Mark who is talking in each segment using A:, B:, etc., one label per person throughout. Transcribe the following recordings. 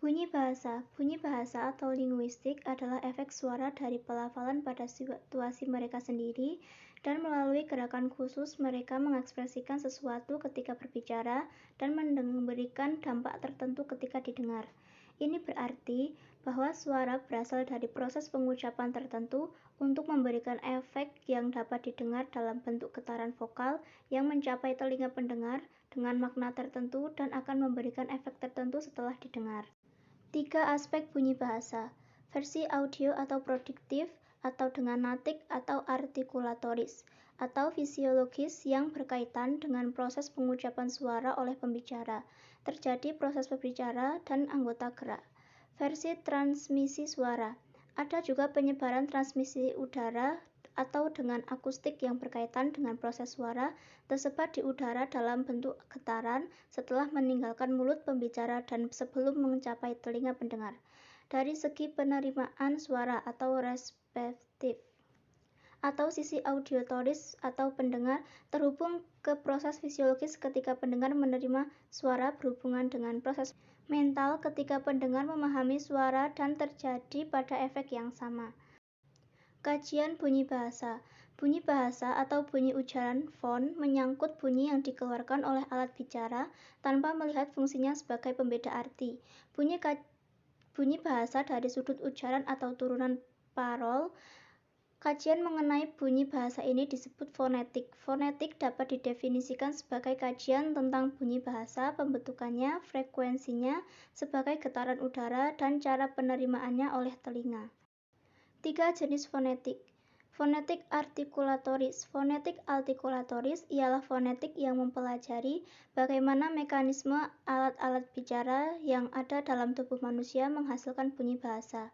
A: Bunyi bahasa atau linguistik adalah efek suara dari pelafalan pada situasi mereka sendiri dan melalui gerakan khusus mereka mengekspresikan sesuatu ketika berbicara dan memberikan dampak tertentu ketika didengar. Ini berarti bahwa suara berasal dari proses pengucapan tertentu untuk memberikan efek yang dapat didengar dalam bentuk getaran vokal yang mencapai telinga pendengar dengan makna tertentu dan akan memberikan efek tertentu setelah didengar. 3 aspek bunyi bahasa, versi audio atau produktif, atau dengan natik atau artikulatoris, atau fisiologis yang berkaitan dengan proses pengucapan suara oleh pembicara. Terjadi proses berbicara dan anggota gerak. Versi transmisi suara. Ada juga penyebaran transmisi udara atau dengan akustik yang berkaitan dengan proses suara tersebar di udara dalam bentuk getaran setelah meninggalkan mulut pembicara dan sebelum mencapai telinga pendengar. Dari segi penerimaan suara atau reseptif atau sisi auditoris atau pendengar terhubung ke proses fisiologis ketika pendengar menerima suara berhubungan dengan proses mental ketika pendengar memahami suara dan terjadi pada efek yang sama. Kajian bunyi bahasa. Bunyi bahasa atau bunyi ujaran fon menyangkut bunyi yang dikeluarkan oleh alat bicara tanpa melihat fungsinya sebagai pembeda arti. Bunyi bahasa dari sudut ujaran atau turunan parol. Kajian mengenai bunyi bahasa ini disebut fonetik. Fonetik dapat didefinisikan sebagai kajian tentang bunyi bahasa, pembentukannya, frekuensinya, sebagai getaran udara, dan cara penerimaannya oleh telinga. 3 jenis fonetik. Fonetik artikulatoris. Fonetik artikulatoris ialah fonetik yang mempelajari bagaimana mekanisme alat-alat bicara yang ada dalam tubuh manusia menghasilkan bunyi bahasa.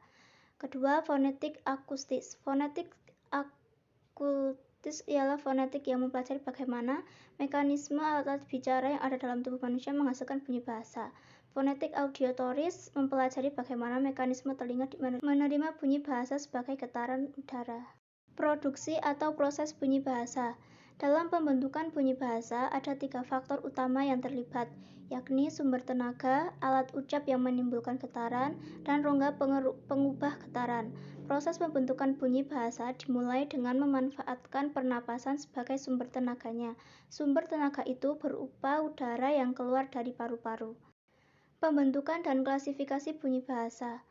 A: Kedua, fonetik akustis. Fonetik akustis ialah fonetik yang mempelajari bagaimana mekanisme alat-alat bicara yang ada dalam tubuh manusia menghasilkan bunyi bahasa. Fonetik auditoris mempelajari bagaimana mekanisme telinga menerima bunyi bahasa sebagai getaran udara. Produksi atau proses bunyi bahasa. Dalam pembentukan bunyi bahasa, ada 3 faktor utama yang terlibat, yakni sumber tenaga, alat ucap yang menimbulkan getaran, dan rongga pengubah getaran. Proses pembentukan bunyi bahasa dimulai dengan memanfaatkan pernapasan sebagai sumber tenaganya. Sumber tenaga itu berupa udara yang keluar dari paru-paru. Pembentukan dan klasifikasi bunyi bahasa.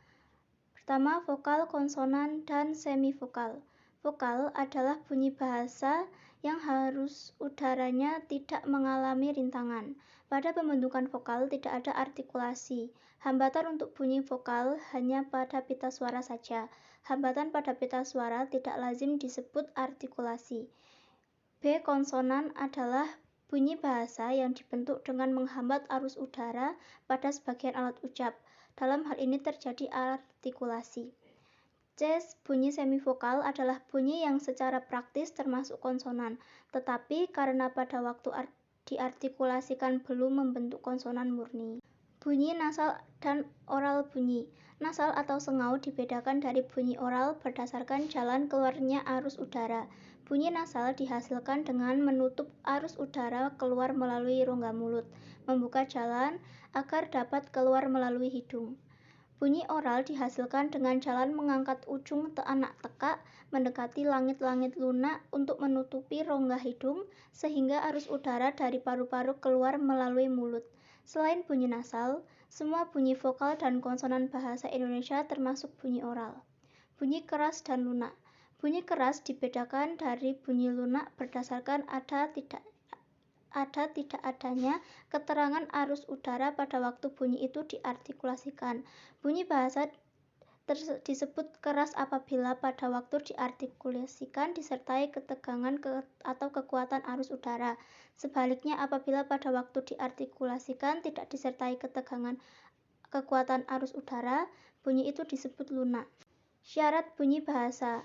A: Pertama, vokal, konsonan, dan semivokal. Vokal adalah bunyi bahasa yang harus udaranya tidak mengalami rintangan. Pada pembentukan vokal tidak ada artikulasi. Hambatan untuk bunyi vokal hanya pada pita suara saja. Hambatan pada pita suara tidak lazim disebut artikulasi. B. Konsonan adalah bunyi bahasa yang dibentuk dengan menghambat arus udara pada sebagian alat ucap. Dalam hal ini terjadi artikulasi. C. Bunyi semivokal adalah bunyi yang secara praktis termasuk konsonan, tetapi karena pada waktu diartikulasikan belum membentuk konsonan murni. Bunyi nasal dan oral bunyi. Nasal atau sengau dibedakan dari bunyi oral berdasarkan jalan keluarnya arus udara. Bunyi nasal dihasilkan dengan menutup arus udara keluar melalui rongga mulut, membuka jalan agar dapat keluar melalui hidung. Bunyi oral dihasilkan dengan jalan mengangkat ujung anak tekak mendekati langit-langit lunak untuk menutupi rongga hidung sehingga arus udara dari paru-paru keluar melalui mulut. Selain bunyi nasal, semua bunyi vokal dan konsonan bahasa Indonesia termasuk bunyi oral. Bunyi keras dan lunak. Bunyi keras dibedakan dari bunyi lunak berdasarkan ada tidak adanya keterangan arus udara pada waktu bunyi itu diartikulasikan. Bunyi bahasa disebut keras apabila pada waktu diartikulasikan disertai ketegangan atau kekuatan arus udara. Sebaliknya, apabila pada waktu diartikulasikan tidak disertai kekuatan arus udara, bunyi itu disebut lunak. Syarat bunyi bahasa.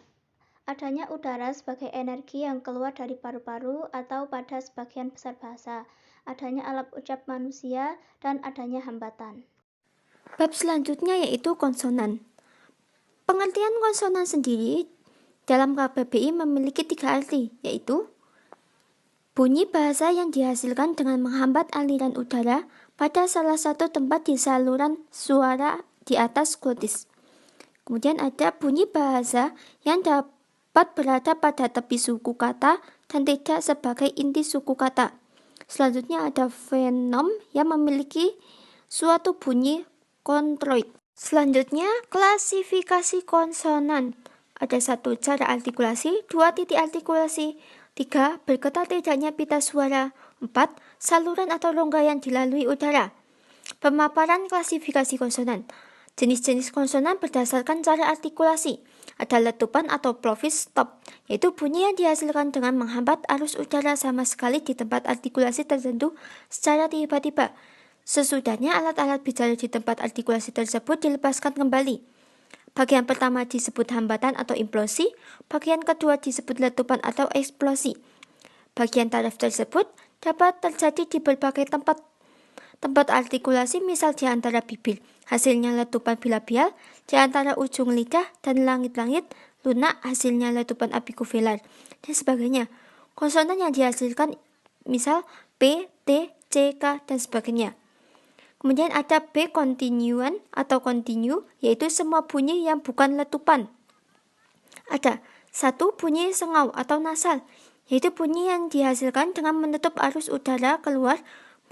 A: Adanya udara sebagai energi yang keluar dari paru-paru atau pada sebagian besar bahasa, adanya alat ucap manusia, dan adanya hambatan.
B: Bab selanjutnya yaitu konsonan. Pengertian konsonan sendiri dalam KBBI memiliki 3 arti, yaitu bunyi bahasa yang dihasilkan dengan menghambat aliran udara pada salah satu tempat di saluran suara di atas glotis. Kemudian ada bunyi bahasa yang dapat berada pada tepi suku kata dan tidak sebagai inti suku kata. Selanjutnya ada fenom yang memiliki suatu bunyi kontroid. Selanjutnya, klasifikasi konsonan. Ada 1. Cara artikulasi, 2. Titik artikulasi, 3. Bergetar tidaknya pita suara, 4. Saluran atau rongga yang dilalui udara. Pemaparan klasifikasi konsonan. Jenis-jenis konsonan berdasarkan cara artikulasi. Ada letupan atau pelvis stop, yaitu bunyi yang dihasilkan dengan menghambat arus udara sama sekali di tempat artikulasi tertentu secara tiba-tiba. Sesudahnya alat-alat bicara di tempat artikulasi tersebut dilepaskan kembali. Bagian pertama disebut hambatan atau implosi, bagian kedua disebut letupan atau eksplosi. Bagian taraf tersebut dapat terjadi di berbagai tempat artikulasi, misal di antara bibir, hasilnya letupan bilabial, di antara ujung lidah dan langit-langit lunak, hasilnya letupan apikuvelar, dan sebagainya. Konsonan yang dihasilkan misal P, T, C, K, dan sebagainya. Kemudian ada B continuan atau continue, yaitu semua bunyi yang bukan letupan. Ada 1. Bunyi sengau atau nasal, yaitu bunyi yang dihasilkan dengan menutup arus udara keluar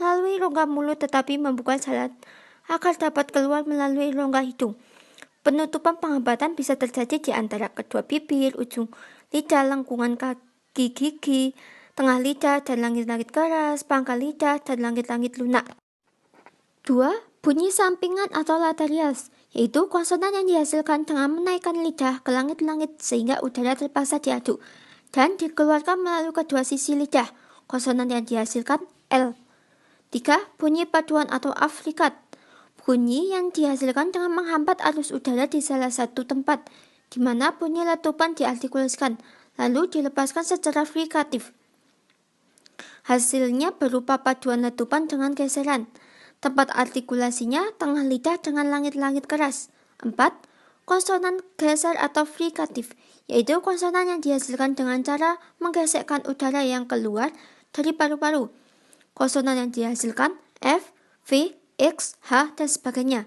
B: melalui rongga mulut tetapi membuka jalan agar dapat keluar melalui rongga hidung. Penutupan penghambatan bisa terjadi di antara kedua bibir, ujung lidah, lengkungan kaki gigi, tengah lidah dan langit-langit keras, pangkal lidah dan langit-langit lunak. 2. Bunyi sampingan atau laterals, yaitu konsonan yang dihasilkan dengan menaikkan lidah ke langit-langit sehingga udara terpaksa diaduk dan dikeluarkan melalui kedua sisi lidah. Konsonan yang dihasilkan L. 3. Bunyi paduan atau afrikat, bunyi yang dihasilkan dengan menghambat arus udara di salah satu tempat, di mana bunyi letupan diartikulasikan, lalu dilepaskan secara frikatif. Hasilnya berupa paduan letupan dengan geseran. Tempat artikulasinya tengah lidah dengan langit-langit keras. 4. Konsonan geser atau frikatif, yaitu konsonan yang dihasilkan dengan cara menggesekkan udara yang keluar dari paru-paru. Konsonan yang dihasilkan F, V, X, H, dan sebagainya.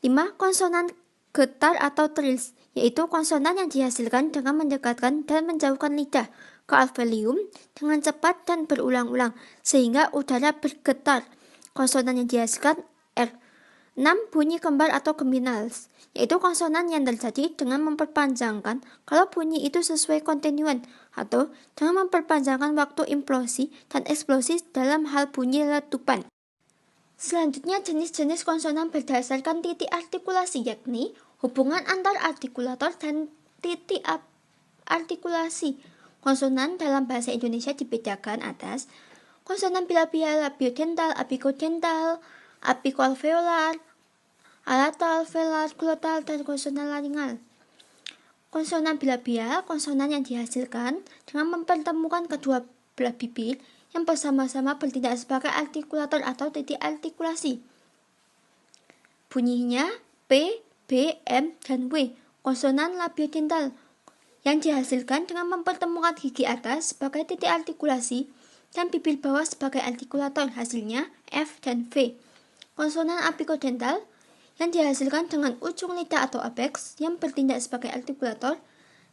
B: 5. Konsonan getar atau trills, yaitu konsonan yang dihasilkan dengan mendekatkan dan menjauhkan lidah ke alveolum dengan cepat dan berulang-ulang sehingga udara bergetar. Konsonan yang dihasilkan R. 6. Bunyi kembar atau geminals, yaitu konsonan yang terjadi dengan memperpanjangkan kalau bunyi itu sesuai kontinuan atau dengan memperpanjangkan waktu implosi dan eksplosi dalam hal bunyi letupan. Selanjutnya jenis-jenis konsonan berdasarkan titik artikulasi, yakni hubungan antar artikulator dan titik artikulasi. Konsonan dalam bahasa Indonesia dibedakan atas konsonan bilabial, labiodental, apigodental, apikoalveolar, alatoalveolar, glotal, dan konsonan laringal. Konsonan bilabial, konsonan yang dihasilkan dengan mempertemukan kedua belah bibir yang bersama-sama bertindak sebagai artikulator atau titik artikulasi. Bunyinya P, B, M, dan W. Konsonan labiodental yang dihasilkan dengan mempertemukan gigi atas sebagai titik artikulasi dan bibir bawah sebagai artikulator, hasilnya F dan V. Konsonan apigodental yang dihasilkan dengan ujung lidah atau apex yang bertindak sebagai artikulator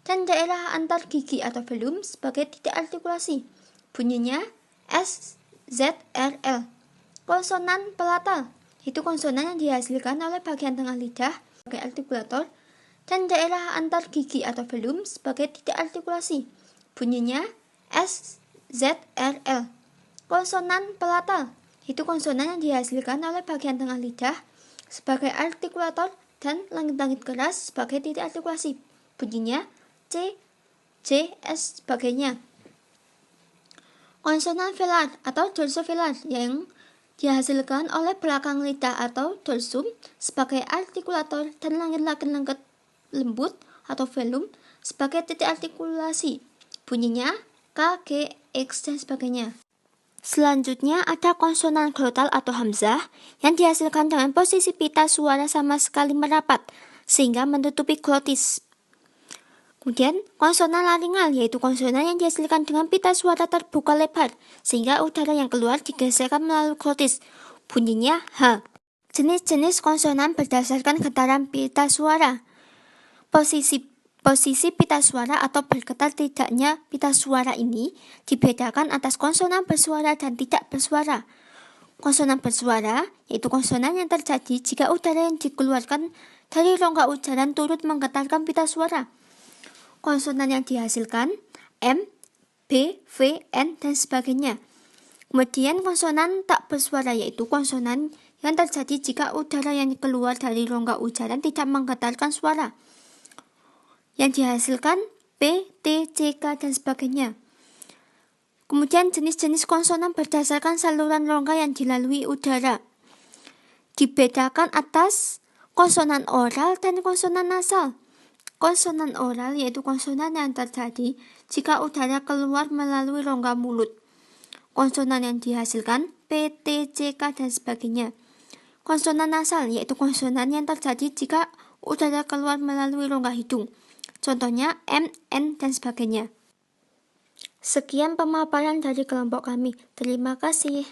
B: dan daerah antar gigi atau velum sebagai titik artikulasi. Bunyinya S, Z, R, L. Konsonan palatal, itu konsonan yang dihasilkan oleh bagian tengah lidah sebagai artikulator dan daerah antar gigi atau velum sebagai titik artikulasi. Bunyinya S, Z, R, L. Konsonan palatal, itu konsonan yang dihasilkan oleh bagian tengah lidah sebagai artikulator dan langit-langit keras sebagai titik artikulasi. Bunyinya C, J, S, sebagainya. Konsonan velar atau dorsovelar yang dihasilkan oleh belakang lidah atau dorsum sebagai artikulator dan langit-langit lembut atau velum sebagai titik artikulasi. Bunyinya K, G, X, dan sebagainya. Selanjutnya ada konsonan glotal atau hamzah yang dihasilkan dengan posisi pita suara sama sekali merapat sehingga menutupi glotis. Kemudian konsonan laringal, yaitu konsonan yang dihasilkan dengan pita suara terbuka lebar sehingga udara yang keluar digeserkan melalui glotis. bunyinya H. Jenis-jenis konsonan berdasarkan getaran pita suara. Posisi pita suara atau bergetar tidaknya pita suara ini dibedakan atas konsonan bersuara dan tidak bersuara. Konsonan bersuara yaitu konsonan yang terjadi jika udara yang dikeluarkan dari rongga ujaran turut menggetarkan pita suara. Konsonan yang dihasilkan M, B, V, N, dan sebagainya. Kemudian konsonan tak bersuara yaitu konsonan yang terjadi jika udara yang keluar dari rongga ujaran tidak menggetarkan suara. Yang dihasilkan P, T, C, K, dan sebagainya. Kemudian jenis-jenis konsonan berdasarkan saluran rongga yang dilalui udara. Dibedakan atas konsonan oral dan konsonan nasal. Konsonan oral yaitu konsonan yang terjadi jika udara keluar melalui rongga mulut. Konsonan yang dihasilkan P, T, C, K, dan sebagainya. Konsonan nasal yaitu konsonan yang terjadi jika udara keluar melalui rongga hidung. Contohnya M, N, dan sebagainya. Sekian pemaparan dari kelompok kami. Terima kasih.